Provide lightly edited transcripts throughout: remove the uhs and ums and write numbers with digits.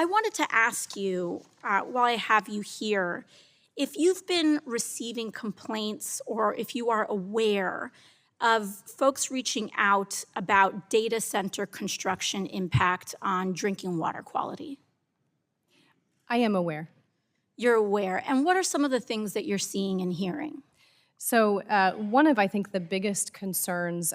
I wanted to ask you, while I have you here, if you've been receiving complaints or if you are aware of folks reaching out about data center construction impact on drinking water quality. I am aware. You're aware. And what are some of the things that you're seeing and hearing? So one of, I think, the biggest concerns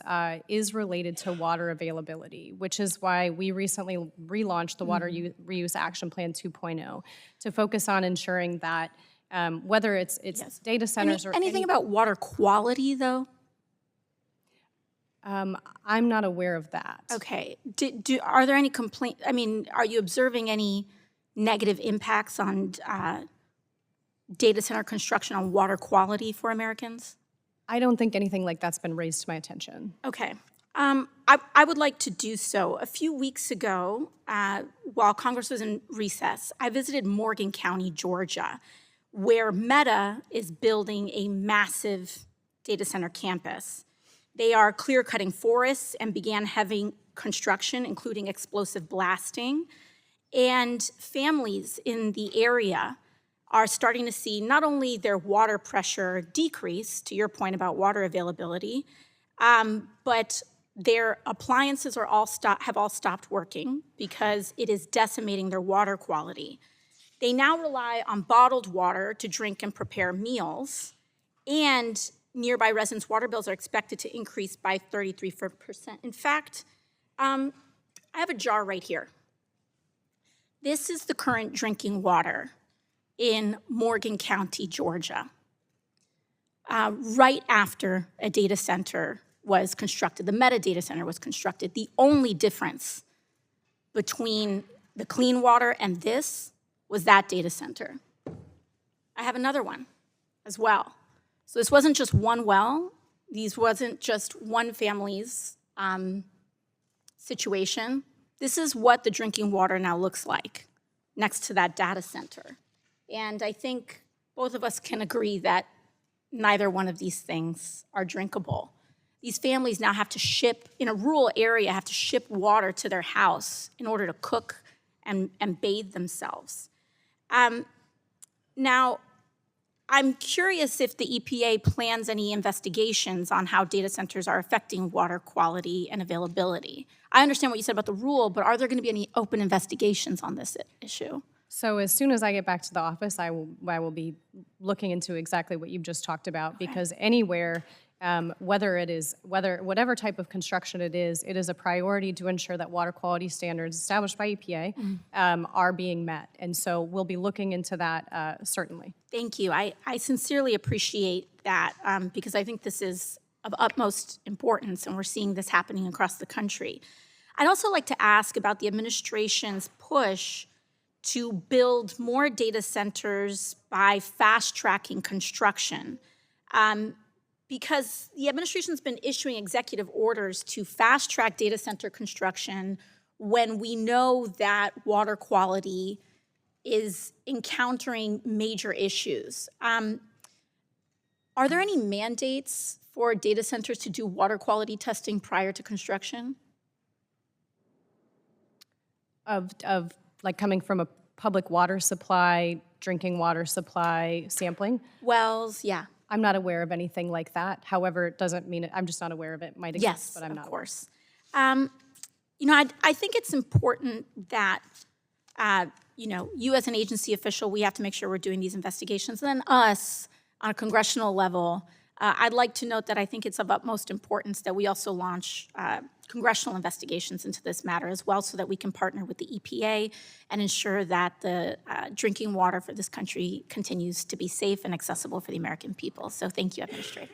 is related to water availability, which is why we recently relaunched the Water Reuse Action Plan 2.0 to focus on ensuring that whether it's Yes. data centers or anything about water quality, though? I'm not aware of that. Okay. Are there any complaints? I mean, are you observing any negative impacts on data center construction on water quality for Americans? I don't think anything like that's been raised to my attention. Okay. I would like to do so. A few weeks ago, while Congress was in recess, I visited Morgan County, Georgia, where Meta is building a massive data center campus. They are clear-cutting forests and began heavy construction, including explosive blasting. And families in the area are starting to see not only their water pressure decrease, to your point about water availability, but their appliances are have all stopped working because it is decimating their water quality. They now rely on bottled water to drink and prepare meals, and nearby residents' water bills are expected to increase by 33%. In fact, I have a jar right here. This is the current drinking water in Morgan County, Georgia, right after a data center was constructed. The Meta data center was constructed. The only difference between the clean water and this was that data center. I have another one as well. So this wasn't just one well. These wasn't just one family's situation. This is what the drinking water now looks like next to that data center. And I think both of us can agree that neither one of these things are drinkable. These families now have to ship, in a rural area, have to ship water to their house in order to cook and bathe themselves. Now, I'm curious if the EPA plans any investigations on how data centers are affecting water quality and availability. I understand what you said about the rule, but are there going to be any open investigations on this issue? So as soon as I get back to the office, I will be looking into exactly what you've just talked about, because anywhere, whatever type of construction it is a priority to ensure that water quality standards established by EPA are being met. And so we'll be looking into that certainly. Thank you. I sincerely appreciate that because I think this is of utmost importance, and we're seeing this happening across the country. I'd also like to ask about the administration's push to build more data centers by fast-tracking construction. Because the administration's been issuing executive orders to fast-track data center construction when we know that water quality is encountering major issues. Are there any mandates for data centers to do water quality testing prior to construction? Of like coming from a public water supply, drinking water supply sampling? Wells, yeah. I'm not aware of anything like that. However, it doesn't mean I'm just not aware of it. It might exist, Yes, but I'm not. Of course. You know, I think it's important that you know, you as an agency official, we have to make sure we're doing these investigations. And then us on a congressional level, I'd like to note that I think it's of utmost importance that we also launch congressional investigations into this matter as well, so that we can partner with the EPA and ensure that the drinking water for this country continues to be safe and accessible for the American people. So thank you, Administrator.